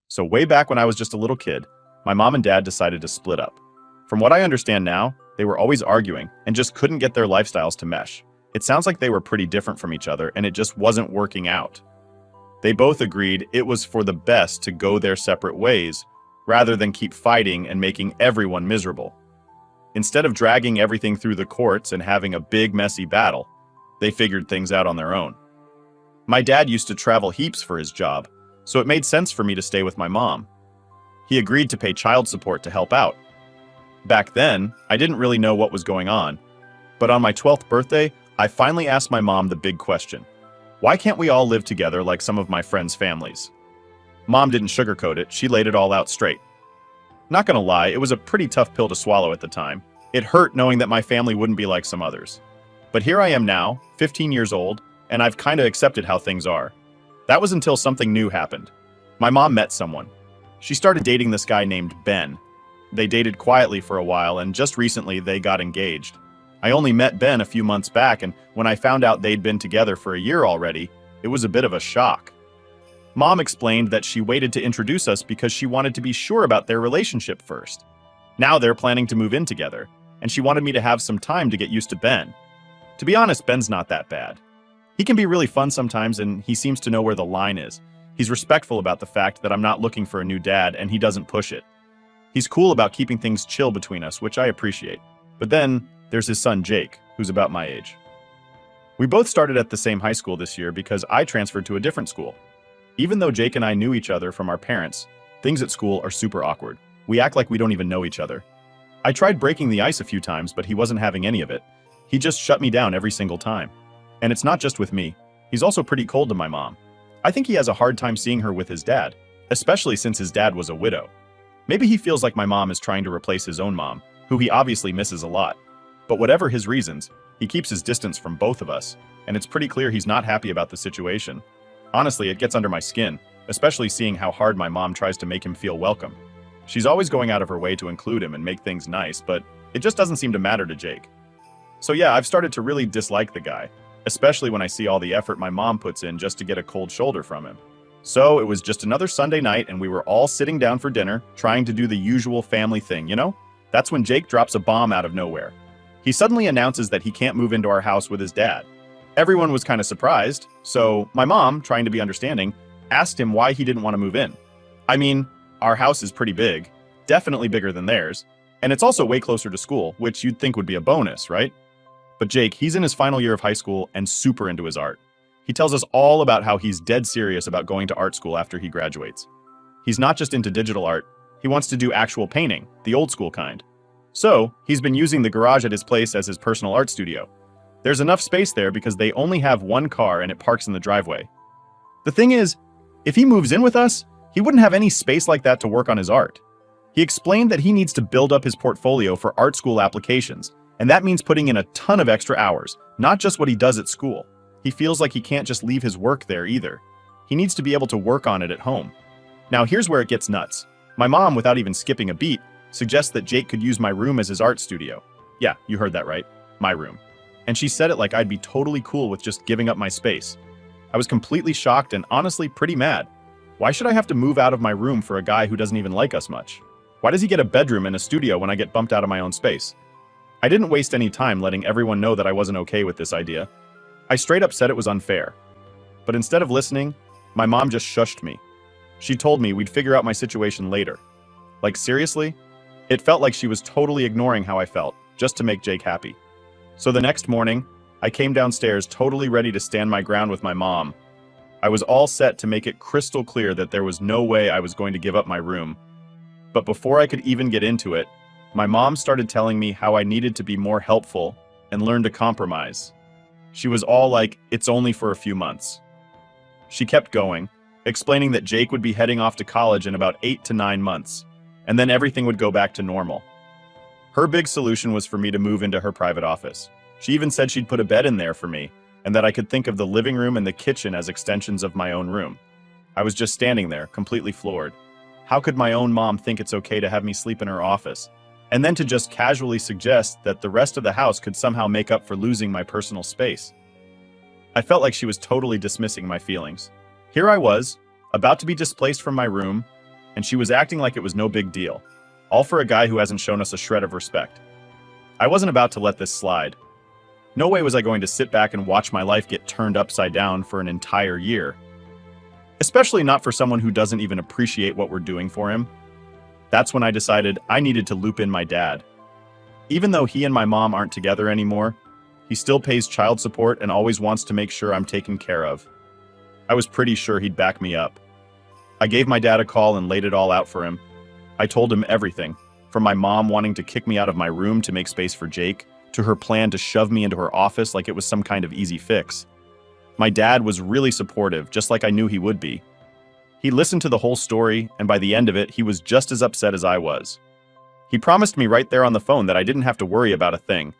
So way back when I was just a little kid, my mom and dad decided to split up. From what I understand now, they were always arguing and just couldn't get their lifestyles to mesh. It sounds like they were pretty different from each other and it just wasn't working out. They both agreed it was for the best to go their separate ways, rather than keep fighting and making everyone miserable. Instead of dragging everything through the courts and having a big messy battle, they figured things out on their own. My dad used to travel heaps for his job, so it made sense for me to stay with my mom. He agreed to pay child support to help out. Back then, I didn't really know what was going on, but on my 12th birthday, I finally asked my mom the big question. Why can't we all live together like some of my friends' families? Mom didn't sugarcoat it, she laid it all out straight. Not gonna lie, it was a pretty tough pill to swallow at the time. It hurt knowing that my family wouldn't be like some others. But here I am now, 15 years old, and I've kinda accepted how things are. That was until something new happened. My mom met someone. She started dating this guy named Ben. They dated quietly for a while, and just recently they got engaged. I only met Ben a few months back, and when I found out they'd been together for a year already, it was a bit of a shock. Mom explained that she waited to introduce us because she wanted to be sure about their relationship first. Now they're planning to move in together, and she wanted me to have some time to get used to Ben. To be honest, Ben's not that bad. He can be really fun sometimes, and he seems to know where the line is. He's respectful about the fact that I'm not looking for a new dad, and he doesn't push it. He's cool about keeping things chill between us, which I appreciate. But then, there's his son Jake, who's about my age. We both started at the same high school this year because I transferred to a different school. Even though Jake and I knew each other from our parents, things at school are super awkward. We act like we don't even know each other. I tried breaking the ice a few times, but he wasn't having any of it. He just shut me down every single time. And it's not just with me. He's also pretty cold to my mom. I think he has a hard time seeing her with his dad, especially since his dad was a widow. Maybe he feels like my mom is trying to replace his own mom, who he obviously misses a lot. But whatever his reasons, he keeps his distance from both of us, and it's pretty clear he's not happy about the situation. Honestly, it gets under my skin, especially seeing how hard my mom tries to make him feel welcome. She's always going out of her way to include him and make things nice, but it just doesn't seem to matter to Jake. So yeah, I've started to really dislike the guy, especially when I see all the effort my mom puts in just to get a cold shoulder from him. So it was just another Sunday night and we were all sitting down for dinner, trying to do the usual family thing, you know? That's when Jake drops a bomb out of nowhere. He suddenly announces that he can't move into our house with his dad. Everyone was kind of surprised, so my mom, trying to be understanding, asked him why he didn't want to move in. I mean, our house is pretty big, definitely bigger than theirs, and it's also way closer to school, which you'd think would be a bonus, right? But Jake, he's in his final year of high school and super into his art. He tells us all about how he's dead serious about going to art school after he graduates. He's not just into digital art, he wants to do actual painting, the old school kind. So, he's been using the garage at his place as his personal art studio. There's enough space there because they only have one car and it parks in the driveway. The thing is, if he moves in with us, he wouldn't have any space like that to work on his art. He explained that he needs to build up his portfolio for art school applications, and that means putting in a ton of extra hours, not just what he does at school. He feels like he can't just leave his work there either. He needs to be able to work on it at home. Now here's where it gets nuts. My mom, without even skipping a beat, suggests that Jake could use my room as his art studio. Yeah, you heard that right. My room. And she said it like I'd be totally cool with just giving up my space. I was completely shocked and honestly pretty mad. Why should I have to move out of my room for a guy who doesn't even like us much? Why does he get a bedroom and a studio when I get bumped out of my own space? I didn't waste any time letting everyone know that I wasn't okay with this idea. I straight up said it was unfair. But instead of listening, my mom just shushed me. She told me we'd figure out my situation later. Like seriously? It felt like she was totally ignoring how I felt, just to make Jake happy. So the next morning, I came downstairs totally ready to stand my ground with my mom. I was all set to make it crystal clear that there was no way I was going to give up my room. But before I could even get into it, my mom started telling me how I needed to be more helpful and learn to compromise. She was all like, it's only for a few months. She kept going, explaining that Jake would be heading off to college in about 8 to 9 months, and then everything would go back to normal. Her big solution was for me to move into her private office. She even said she'd put a bed in there for me, and that I could think of the living room and the kitchen as extensions of my own room. I was just standing there, completely floored. How could my own mom think it's okay to have me sleep in her office? And then to just casually suggest that the rest of the house could somehow make up for losing my personal space. I felt like she was totally dismissing my feelings. Here I was, about to be displaced from my room, and she was acting like it was no big deal, all for a guy who hasn't shown us a shred of respect. I wasn't about to let this slide. No way was I going to sit back and watch my life get turned upside down for an entire year. Especially not for someone who doesn't even appreciate what we're doing for him. That's when I decided I needed to loop in my dad. Even though he and my mom aren't together anymore, he still pays child support and always wants to make sure I'm taken care of. I was pretty sure he'd back me up. I gave my dad a call and laid it all out for him. I told him everything, from my mom wanting to kick me out of my room to make space for Jake, to her plan to shove me into her office like it was some kind of easy fix. My dad was really supportive, just like I knew he would be. He listened to the whole story, and by the end of it, he was just as upset as I was. He promised me right there on the phone that I didn't have to worry about a thing.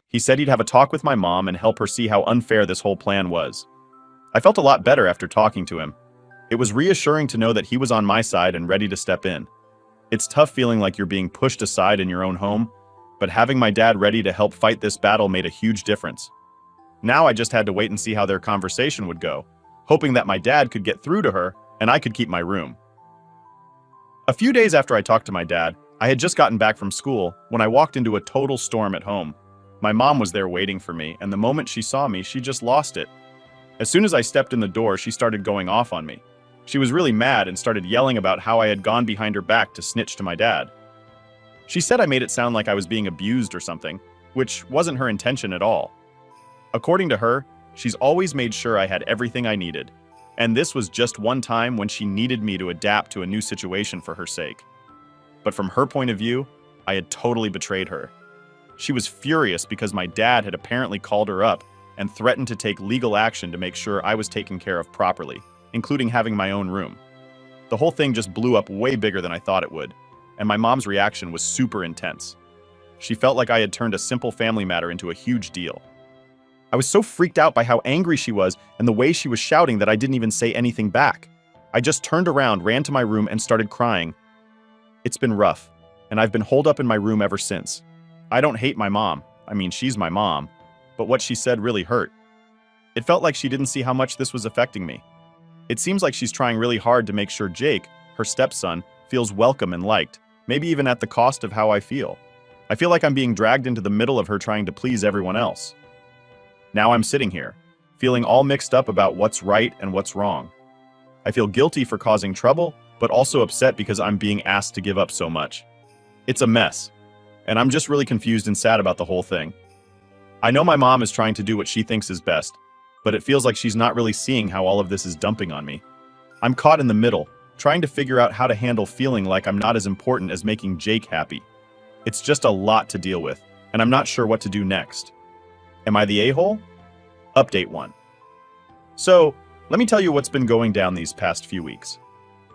He said he'd have a talk with my mom and help her see how unfair this whole plan was. I felt a lot better after talking to him. It was reassuring to know that he was on my side and ready to step in. It's tough feeling like you're being pushed aside in your own home, but having my dad ready to help fight this battle made a huge difference. Now I just had to wait and see how their conversation would go, hoping that my dad could get through to her and I could keep my room. A few days after I talked to my dad, I had just gotten back from school when I walked into a total storm at home. My mom was there waiting for me, and the moment she saw me, she just lost it. As soon as I stepped in the door, she started going off on me. She was really mad and started yelling about how I had gone behind her back to snitch to my dad. She said I made it sound like I was being abused or something, which wasn't her intention at all. According to her, she's always made sure I had everything I needed, and this was just one time when she needed me to adapt to a new situation for her sake. But from her point of view, I had totally betrayed her. She was furious because my dad had apparently called her up and threatened to take legal action to make sure I was taken care of properly, including having my own room. The whole thing just blew up way bigger than I thought it would, and my mom's reaction was super intense. She felt like I had turned a simple family matter into a huge deal. I was so freaked out by how angry she was and the way she was shouting that I didn't even say anything back. I just turned around, ran to my room, and started crying. It's been rough, and I've been holed up in my room ever since. I don't hate my mom. I mean, she's my mom. But what she said really hurt. It felt like she didn't see how much this was affecting me. It seems like she's trying really hard to make sure Jake, her stepson, feels welcome and liked, maybe even at the cost of how I feel. I feel like I'm being dragged into the middle of her trying to please everyone else. Now I'm sitting here, feeling all mixed up about what's right and what's wrong. I feel guilty for causing trouble, but also upset because I'm being asked to give up so much. It's a mess, and I'm just really confused and sad about the whole thing. I know my mom is trying to do what she thinks is best, but it feels like she's not really seeing how all of this is dumping on me. I'm caught in the middle, trying to figure out how to handle feeling like I'm not as important as making Jake happy. It's just a lot to deal with, and I'm not sure what to do next. Am I the a-hole? Update 1. So, let me tell you what's been going down these past few weeks.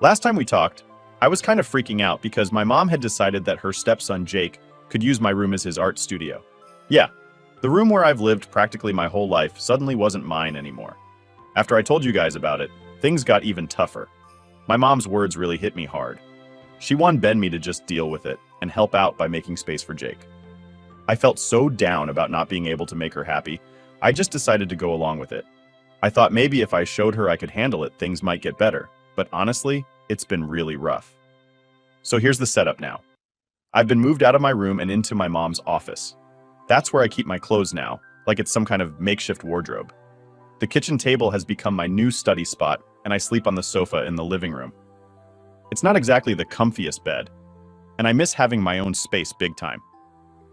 Last time we talked, I was kind of freaking out because my mom had decided that her stepson Jake could use my room as his art studio. Yeah, the room where I've lived practically my whole life suddenly wasn't mine anymore. After I told you guys about it, things got even tougher. My mom's words really hit me hard. She wanted me to just deal with it and help out by making space for Jake. I felt so down about not being able to make her happy, I just decided to go along with it. I thought maybe if I showed her I could handle it, things might get better, but honestly, it's been really rough. So here's the setup now. I've been moved out of my room and into my mom's office. That's where I keep my clothes now, like it's some kind of makeshift wardrobe. The kitchen table has become my new study spot, and I sleep on the sofa in the living room. It's not exactly the comfiest bed, and I miss having my own space big time.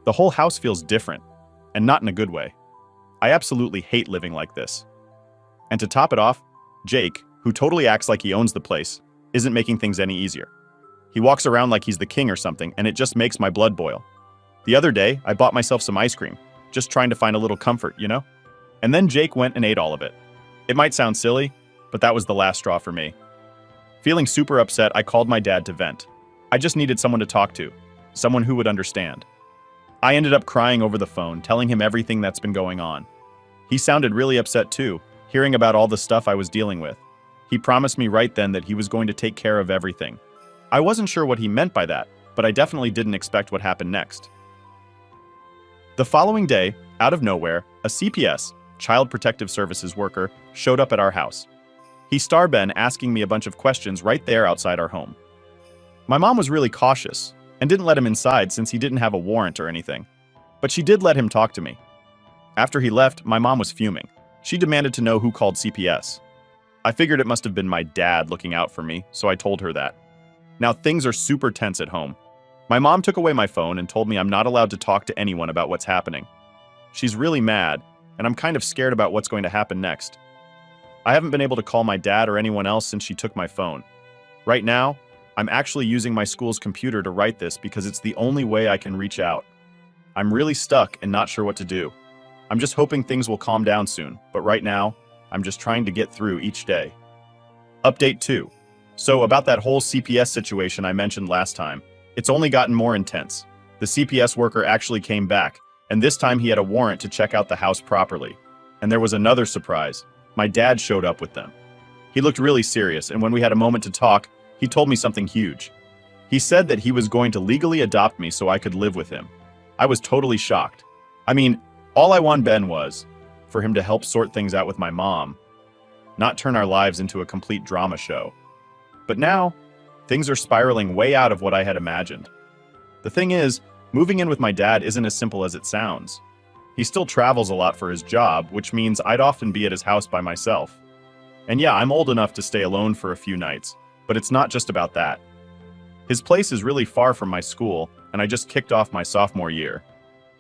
The whole house feels different, and not in a good way. I absolutely hate living like this. And to top it off, Jake, who totally acts like he owns the place, isn't making things any easier. He walks around like he's the king or something, and it just makes my blood boil. The other day, I bought myself some ice cream, just trying to find a little comfort, you know? And then Jake went and ate all of it. It might sound silly, but that was the last straw for me. Feeling super upset, I called my dad to vent. I just needed someone to talk to, someone who would understand. I ended up crying over the phone, telling him everything that's been going on. He sounded really upset too, hearing about all the stuff I was dealing with. He promised me right then that he was going to take care of everything. I wasn't sure what he meant by that, but I definitely didn't expect what happened next. The following day, out of nowhere, a CPS, Child Protective Services worker, showed up at our house. He started asking me a bunch of questions right there outside our home. My mom was really cautious and didn't let him inside since he didn't have a warrant or anything. But she did let him talk to me. After he left, my mom was fuming. She demanded to know who called CPS. I figured it must have been my dad looking out for me, so I told her that. Now things are super tense at home. My mom took away my phone and told me I'm not allowed to talk to anyone about what's happening. She's really mad, and I'm kind of scared about what's going to happen next. I haven't been able to call my dad or anyone else since she took my phone. Right now, I'm actually using my school's computer to write this because it's the only way I can reach out. I'm really stuck and not sure what to do. I'm just hoping things will calm down soon, but right now, I'm just trying to get through each day. Update 2. So about that whole CPS situation I mentioned last time, it's only gotten more intense. The CPS worker actually came back, and this time he had a warrant to check out the house properly. And there was another surprise. My dad showed up with them. He looked really serious, and when we had a moment to talk, he told me something huge. He said that he was going to legally adopt me so I could live with him. I was totally shocked. I mean, all I want Ben was for him to help sort things out with my mom, not turn our lives into a complete drama show. But now, things are spiraling way out of what I had imagined. The thing is, moving in with my dad isn't as simple as it sounds. He still travels a lot for his job, which means I'd often be at his house by myself. And yeah, I'm old enough to stay alone for a few nights, but it's not just about that. His place is really far from my school, and I just kicked off my sophomore year.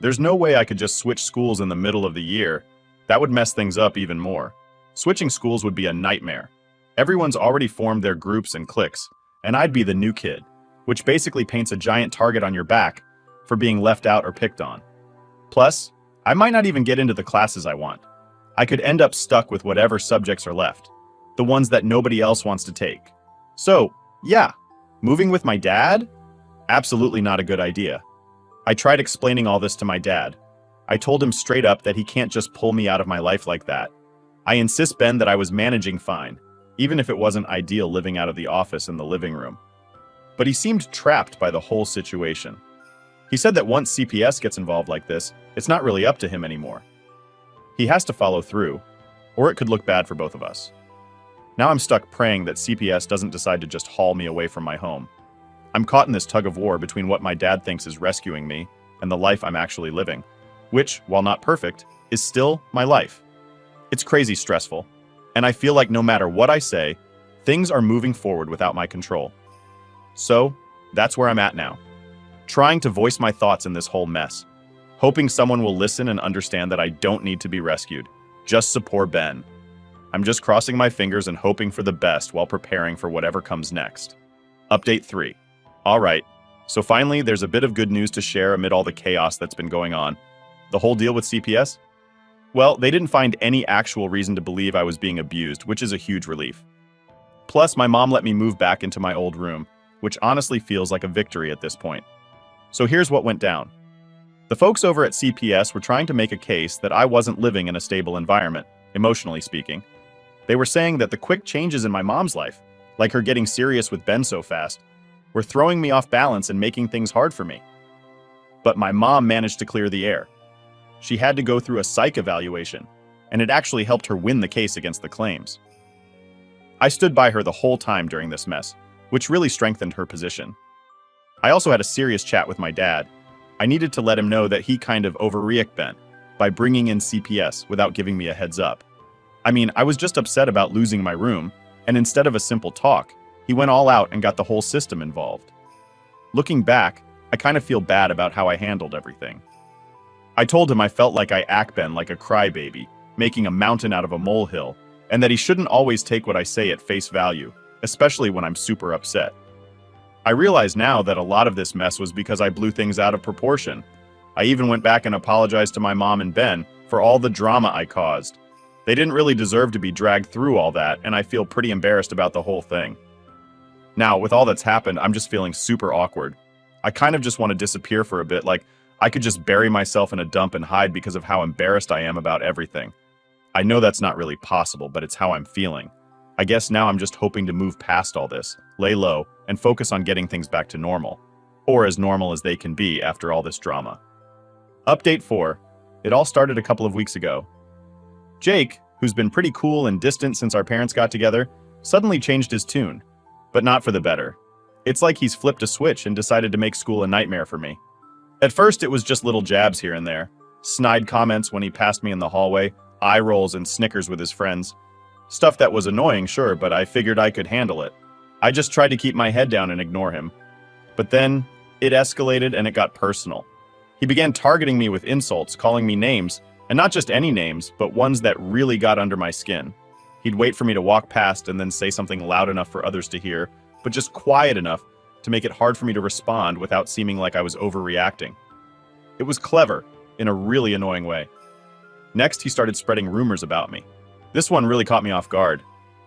There's no way I could just switch schools in the middle of the year. That would mess things up even more. Switching schools would be a nightmare. Everyone's already formed their groups and cliques, and I'd be the new kid, which basically paints a giant target on your back for being left out or picked on. Plus, I might not even get into the classes I want. I could end up stuck with whatever subjects are left, the ones that nobody else wants to take. So, yeah, moving with my dad? Absolutely not a good idea. I tried explaining all this to my dad. I told him straight up that he can't just pull me out of my life like that. I insist, Ben, that I was managing fine, even if it wasn't ideal living out of the office and the living room. But he seemed trapped by the whole situation. He said that once CPS gets involved like this, it's not really up to him anymore. He has to follow through, or it could look bad for both of us. Now I'm stuck praying that CPS doesn't decide to just haul me away from my home. I'm caught in this tug of war between what my dad thinks is rescuing me and the life I'm actually living, which, while not perfect, is still my life. It's crazy stressful, and I feel like no matter what I say, things are moving forward without my control. So, that's where I'm at now. Trying to voice my thoughts in this whole mess. Hoping someone will listen and understand that I don't need to be rescued. Just support Ben. I'm just crossing my fingers and hoping for the best while preparing for whatever comes next. Update 3. Alright, so finally there's a bit of good news to share amid all the chaos that's been going on. The whole deal with CPS? Well, they didn't find any actual reason to believe I was being abused, which is a huge relief. Plus, my mom let me move back into my old room, which honestly feels like a victory at this point. So here's what went down. The folks over at CPS were trying to make a case that I wasn't living in a stable environment, emotionally speaking. They were saying that the quick changes in my mom's life, like her getting serious with Ben so fast, were throwing me off balance and making things hard for me. But my mom managed to clear the air. She had to go through a psych evaluation, and it actually helped her win the case against the claims. I stood by her the whole time during this mess, which really strengthened her position. I also had a serious chat with my dad. I needed to let him know that he kind of overreacted Ben by bringing in CPS without giving me a heads up. I mean, I was just upset about losing my room, and instead of a simple talk, he went all out and got the whole system involved. Looking back, I kind of feel bad about how I handled everything. I told him I felt like I act Ben like a crybaby, making a mountain out of a molehill, and that he shouldn't always take what I say at face value, especially when I'm super upset. I realize now that a lot of this mess was because I blew things out of proportion. I even went back and apologized to my mom and Ben for all the drama I caused. They didn't really deserve to be dragged through all that, and I feel pretty embarrassed about the whole thing. Now, with all that's happened, I'm just feeling super awkward. I kind of just want to disappear for a bit, like I could just bury myself in a dump and hide because of how embarrassed I am about everything. I know that's not really possible, but it's how I'm feeling. I guess now I'm just hoping to move past all this, lay low, and focus on getting things back to normal. Or as normal as they can be after all this drama. Update 4. It all started a couple of weeks ago. Jake, who's been pretty cool and distant since our parents got together, suddenly changed his tune. But not for the better. It's like he's flipped a switch and decided to make school a nightmare for me. At first, it was just little jabs here and there. Snide comments when he passed me in the hallway, eye rolls and snickers with his friends. Stuff that was annoying, sure, but I figured I could handle it. I just tried to keep my head down and ignore him. But then, it escalated and it got personal. He began targeting me with insults, calling me names, and not just any names, but ones that really got under my skin. He'd wait for me to walk past and then say something loud enough for others to hear, but just quiet enough to make it hard for me to respond without seeming like I was overreacting. It was clever, in a really annoying way. Next, he started spreading rumors about me. This one really caught me off guard.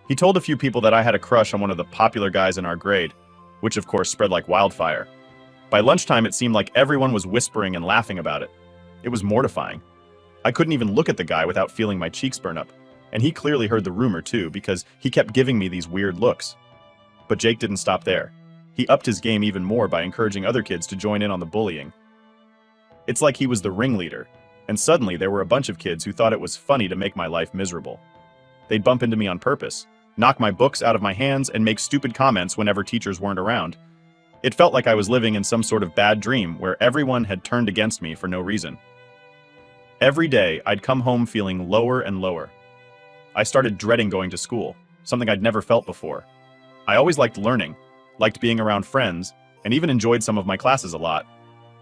He told a few people that I had a crush on one of the popular guys in our grade, which of course spread like wildfire. By lunchtime, it seemed like everyone was whispering and laughing about it. It was mortifying. I couldn't even look at the guy without feeling my cheeks burn up, and he clearly heard the rumor too because he kept giving me these weird looks. But Jake didn't stop there. He upped his game even more by encouraging other kids to join in on the bullying. It's like he was the ringleader, and suddenly there were a bunch of kids who thought it was funny to make my life miserable. They'd bump into me on purpose, knock my books out of my hands, and make stupid comments whenever teachers weren't around. It felt like I was living in some sort of bad dream where everyone had turned against me for no reason. Every day, I'd come home feeling lower and lower. I started dreading going to school, something I'd never felt before. I always liked learning, liked being around friends, and even enjoyed some of my classes a lot.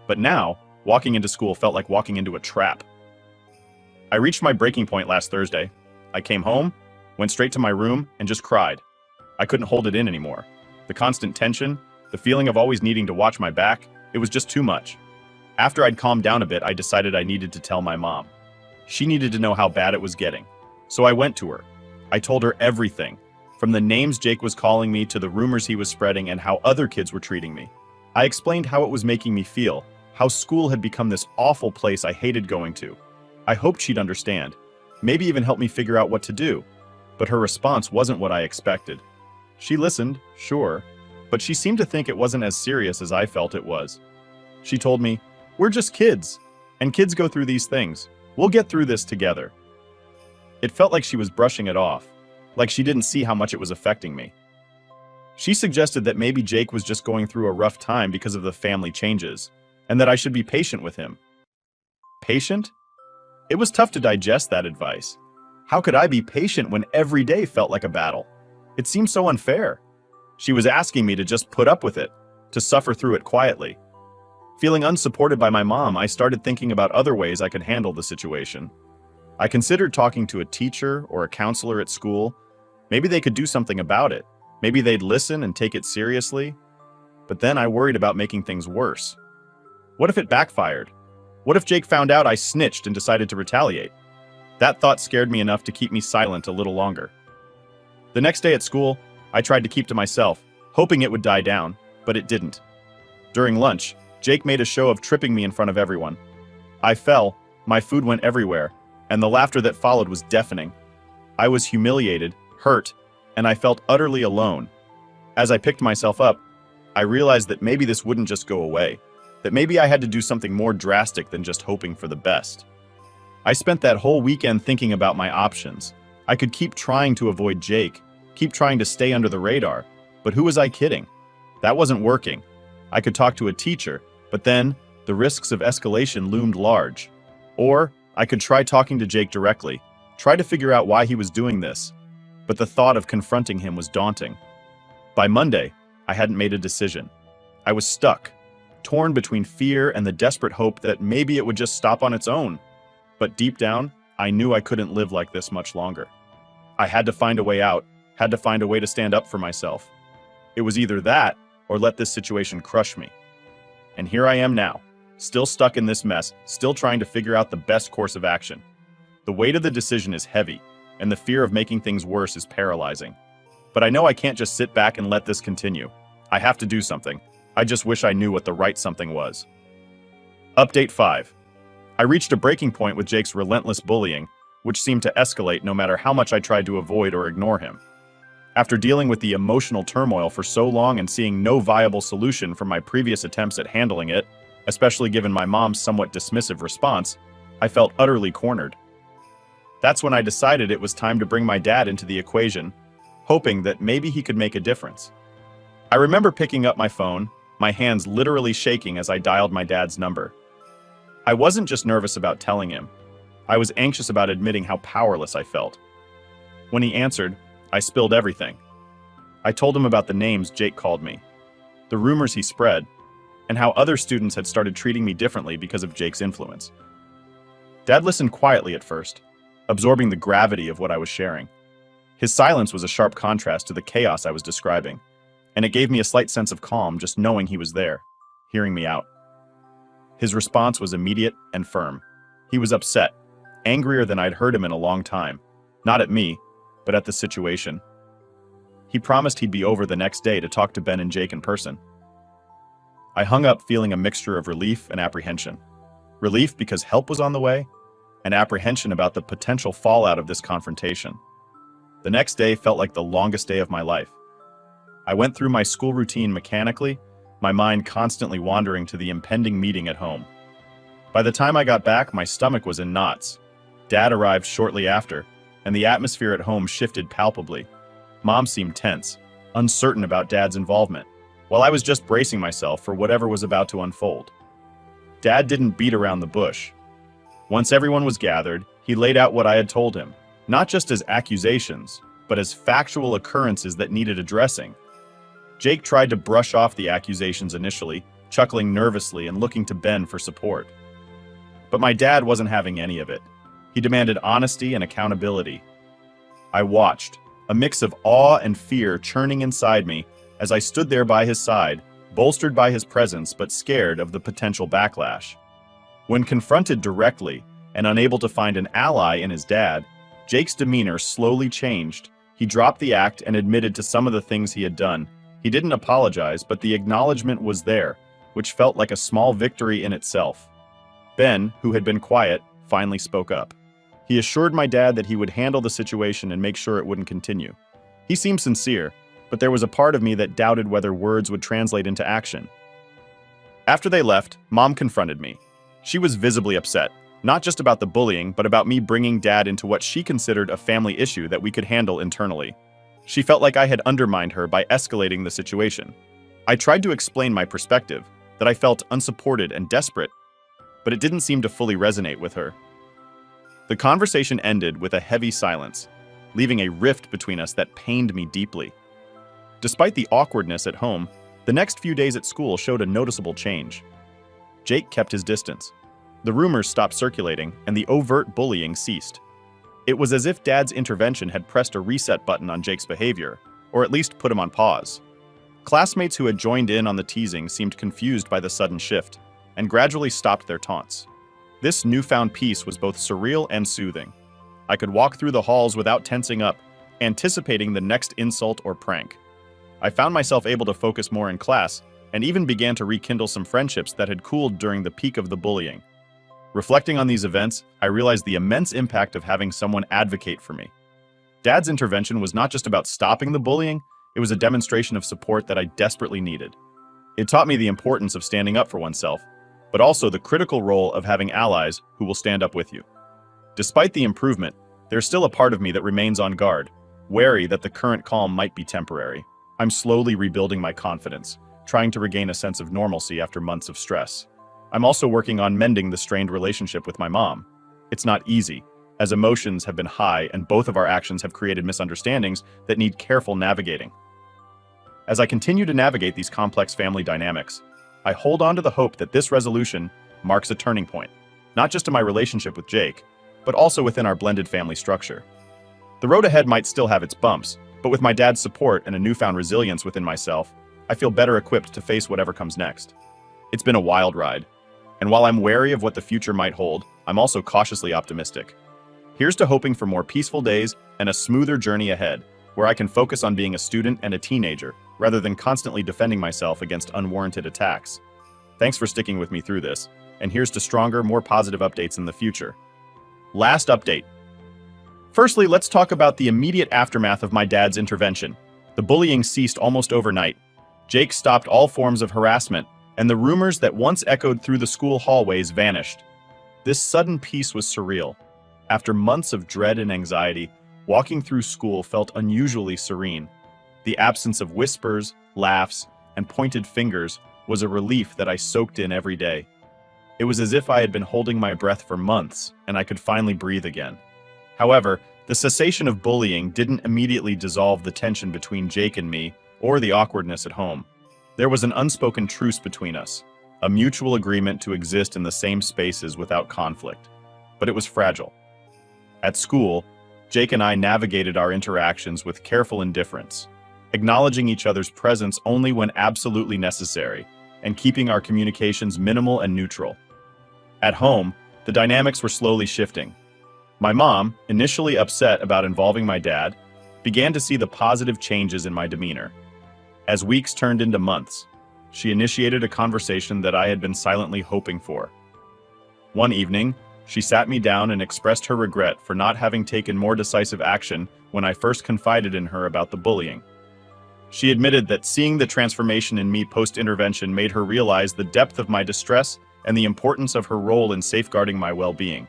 But now, walking into school felt like walking into a trap. I reached my breaking point last Thursday. I came home, went straight to my room, and just cried. I couldn't hold it in anymore. The constant tension, the feeling of always needing to watch my back, it was just too much. After I'd calmed down a bit, I decided I needed to tell my mom. She needed to know how bad it was getting. So I went to her. I told her everything, from the names Jake was calling me to the rumors he was spreading and how other kids were treating me. I explained how it was making me feel, how school had become this awful place I hated going to. I hoped she'd understand, maybe even help me figure out what to do. But her response wasn't what I expected. She listened, sure, but she seemed to think it wasn't as serious as I felt it was. She told me, "We're just kids, and kids go through these things. We'll get through this together." It felt like she was brushing it off, like she didn't see how much it was affecting me. She suggested that maybe Jake was just going through a rough time because of the family changes, and that I should be patient with him. Patient? It was tough to digest that advice. How could I be patient when every day felt like a battle? It seemed so unfair. She was asking me to just put up with it, to suffer through it quietly. Feeling unsupported by my mom, I started thinking about other ways I could handle the situation. I considered talking to a teacher or a counselor at school. Maybe they could do something about it. Maybe they'd listen and take it seriously. But then I worried about making things worse. What if it backfired? What if Jake found out I snitched and decided to retaliate? That thought scared me enough to keep me silent a little longer. The next day at school, I tried to keep to myself, hoping it would die down, but it didn't. During lunch, Jake made a show of tripping me in front of everyone. I fell, my food went everywhere, and the laughter that followed was deafening. I was humiliated, hurt, and I felt utterly alone. As I picked myself up, I realized that maybe this wouldn't just go away, that maybe I had to do something more drastic than just hoping for the best. I spent that whole weekend thinking about my options. I could keep trying to avoid Jake, keep trying to stay under the radar, but who was I kidding? That wasn't working. I could talk to a teacher, but then the risks of escalation loomed large. Or I could try talking to Jake directly, try to figure out why he was doing this. But the thought of confronting him was daunting. By Monday, I hadn't made a decision. I was stuck, torn between fear and the desperate hope that maybe it would just stop on its own. But deep down, I knew I couldn't live like this much longer. I had to find a way out, had to find a way to stand up for myself. It was either that or let this situation crush me. And here I am now, still stuck in this mess, still trying to figure out the best course of action. The weight of the decision is heavy, and the fear of making things worse is paralyzing. But I know I can't just sit back and let this continue. I have to do something. I just wish I knew what the right something was. Update 5. I reached a breaking point with Jake's relentless bullying, which seemed to escalate no matter how much I tried to avoid or ignore him. After dealing with the emotional turmoil for so long and seeing no viable solution from my previous attempts at handling it, especially given my mom's somewhat dismissive response, I felt utterly cornered. That's when I decided it was time to bring my dad into the equation, hoping that maybe he could make a difference. I remember picking up my phone, my hands literally shaking as I dialed my dad's number. I wasn't just nervous about telling him. I was anxious about admitting how powerless I felt. When he answered, I spilled everything. I told him about the names Jake called me, the rumors he spread, and how other students had started treating me differently because of Jake's influence. Dad listened quietly at first, absorbing the gravity of what I was sharing. His silence was a sharp contrast to the chaos I was describing, and it gave me a slight sense of calm just knowing he was there, hearing me out. His response was immediate and firm. He was upset, angrier than I'd heard him in a long time, not at me, but at the situation. He promised he'd be over the next day to talk to Ben and Jake in person. I hung up feeling a mixture of relief and apprehension. Relief because help was on the way, and apprehension about the potential fallout of this confrontation. The next day felt like the longest day of my life. I went through my school routine mechanically, my mind constantly wandering to the impending meeting at home. By the time I got back, my stomach was in knots. Dad arrived shortly after, and the atmosphere at home shifted palpably. Mom seemed tense, uncertain about Dad's involvement, while I was just bracing myself for whatever was about to unfold. Dad didn't beat around the bush. Once everyone was gathered, he laid out what I had told him, not just as accusations, but as factual occurrences that needed addressing. Jake tried to brush off the accusations initially, chuckling nervously and looking to Ben for support. But my dad wasn't having any of it. He demanded honesty and accountability. I watched, a mix of awe and fear churning inside me as I stood there by his side, bolstered by his presence but scared of the potential backlash. When confronted directly and unable to find an ally in his dad, Jake's demeanor slowly changed. He dropped the act and admitted to some of the things he had done. He didn't apologize, but the acknowledgement was there, which felt like a small victory in itself. Ben, who had been quiet, finally spoke up. He assured my dad that he would handle the situation and make sure it wouldn't continue. He seemed sincere, but there was a part of me that doubted whether words would translate into action. After they left, Mom confronted me. She was visibly upset, not just about the bullying, but about me bringing Dad into what she considered a family issue that we could handle internally. She felt like I had undermined her by escalating the situation. I tried to explain my perspective, that I felt unsupported and desperate, but it didn't seem to fully resonate with her. The conversation ended with a heavy silence, leaving a rift between us that pained me deeply. Despite the awkwardness at home, the next few days at school showed a noticeable change. Jake kept his distance. The rumors stopped circulating, and the overt bullying ceased. It was as if Dad's intervention had pressed a reset button on Jake's behavior, or at least put him on pause. Classmates who had joined in on the teasing seemed confused by the sudden shift, and gradually stopped their taunts. This newfound peace was both surreal and soothing. I could walk through the halls without tensing up, anticipating the next insult or prank. I found myself able to focus more in class, and even began to rekindle some friendships that had cooled during the peak of the bullying. Reflecting on these events, I realized the immense impact of having someone advocate for me. Dad's intervention was not just about stopping the bullying, it was a demonstration of support that I desperately needed. It taught me the importance of standing up for oneself, but also the critical role of having allies who will stand up with you. Despite the improvement, there's still a part of me that remains on guard, wary that the current calm might be temporary. I'm slowly rebuilding my confidence, trying to regain a sense of normalcy after months of stress. I'm also working on mending the strained relationship with my mom. It's not easy, as emotions have been high and both of our actions have created misunderstandings that need careful navigating. As I continue to navigate these complex family dynamics, I hold on to the hope that this resolution marks a turning point, not just in my relationship with Jake, but also within our blended family structure. The road ahead might still have its bumps, but with my dad's support and a newfound resilience within myself, I feel better equipped to face whatever comes next. It's been a wild ride, and while I'm wary of what the future might hold, I'm also cautiously optimistic. Here's to hoping for more peaceful days and a smoother journey ahead, where I can focus on being a student and a teenager, rather than constantly defending myself against unwarranted attacks. Thanks for sticking with me through this, and here's to stronger, more positive updates in the future. Last update. Firstly, let's talk about the immediate aftermath of my dad's intervention. The bullying ceased almost overnight. Jake stopped all forms of harassment, and the rumors that once echoed through the school hallways vanished. This sudden peace was surreal. After months of dread and anxiety, walking through school felt unusually serene. The absence of whispers, laughs, and pointed fingers was a relief that I soaked in every day. It was as if I had been holding my breath for months and I could finally breathe again. However, the cessation of bullying didn't immediately dissolve the tension between Jake and me or the awkwardness at home. There was an unspoken truce between us, a mutual agreement to exist in the same spaces without conflict. But it was fragile. At school, Jake and I navigated our interactions with careful indifference, acknowledging each other's presence only when absolutely necessary, and keeping our communications minimal and neutral. At home, the dynamics were slowly shifting. My mom, initially upset about involving my dad, began to see the positive changes in my demeanor. As weeks turned into months, she initiated a conversation that I had been silently hoping for. One evening, she sat me down and expressed her regret for not having taken more decisive action when I first confided in her about the bullying. She admitted that seeing the transformation in me post-intervention made her realize the depth of my distress and the importance of her role in safeguarding my well-being.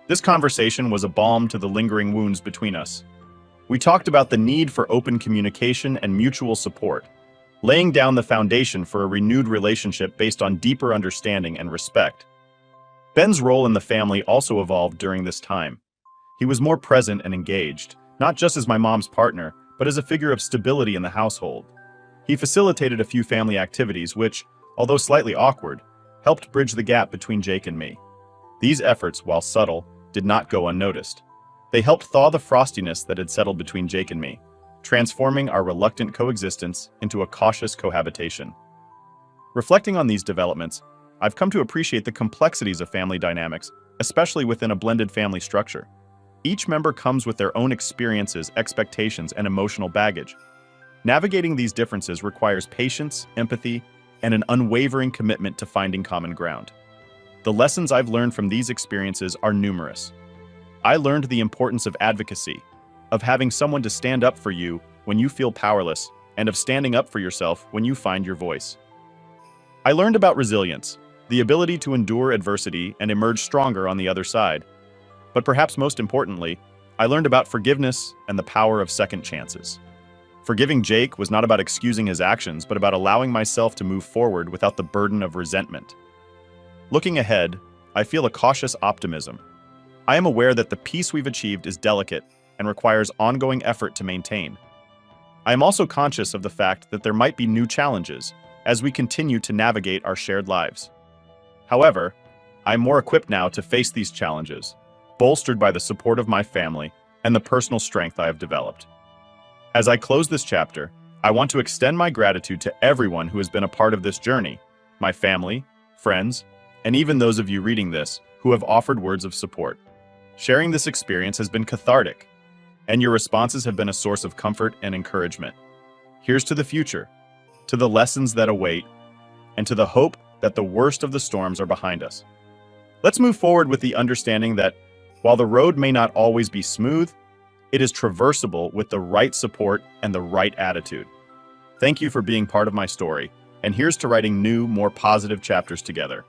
This conversation was a balm to the lingering wounds between us. We talked about the need for open communication and mutual support, laying down the foundation for a renewed relationship based on deeper understanding and respect. Ben's role in the family also evolved during this time. He was more present and engaged, not just as my mom's partner, but as a figure of stability in the household. He facilitated a few family activities which, although slightly awkward, helped bridge the gap between Jake and me. These efforts, while subtle, did not go unnoticed. They helped thaw the frostiness that had settled between Jake and me, transforming our reluctant coexistence into a cautious cohabitation. Reflecting on these developments, I've come to appreciate the complexities of family dynamics, especially within a blended family structure. Each member comes with their own experiences, expectations, and emotional baggage. Navigating these differences requires patience, empathy, and an unwavering commitment to finding common ground. The lessons I've learned from these experiences are numerous. I learned the importance of advocacy, of having someone to stand up for you when you feel powerless, and of standing up for yourself when you find your voice. I learned about resilience, the ability to endure adversity and emerge stronger on the other side. But perhaps most importantly, I learned about forgiveness and the power of second chances. Forgiving Jake was not about excusing his actions, but about allowing myself to move forward without the burden of resentment. Looking ahead, I feel a cautious optimism. I am aware that the peace we've achieved is delicate and requires ongoing effort to maintain. I am also conscious of the fact that there might be new challenges as we continue to navigate our shared lives. However, I am more equipped now to face these challenges, bolstered by the support of my family and the personal strength I have developed. As I close this chapter, I want to extend my gratitude to everyone who has been a part of this journey, my family, friends, and even those of you reading this who have offered words of support. Sharing this experience has been cathartic, and your responses have been a source of comfort and encouragement. Here's to the future, to the lessons that await, and to the hope that the worst of the storms are behind us. Let's move forward with the understanding that while the road may not always be smooth, it is traversable with the right support and the right attitude. Thank you for being part of my story, and here's to writing new, more positive chapters together.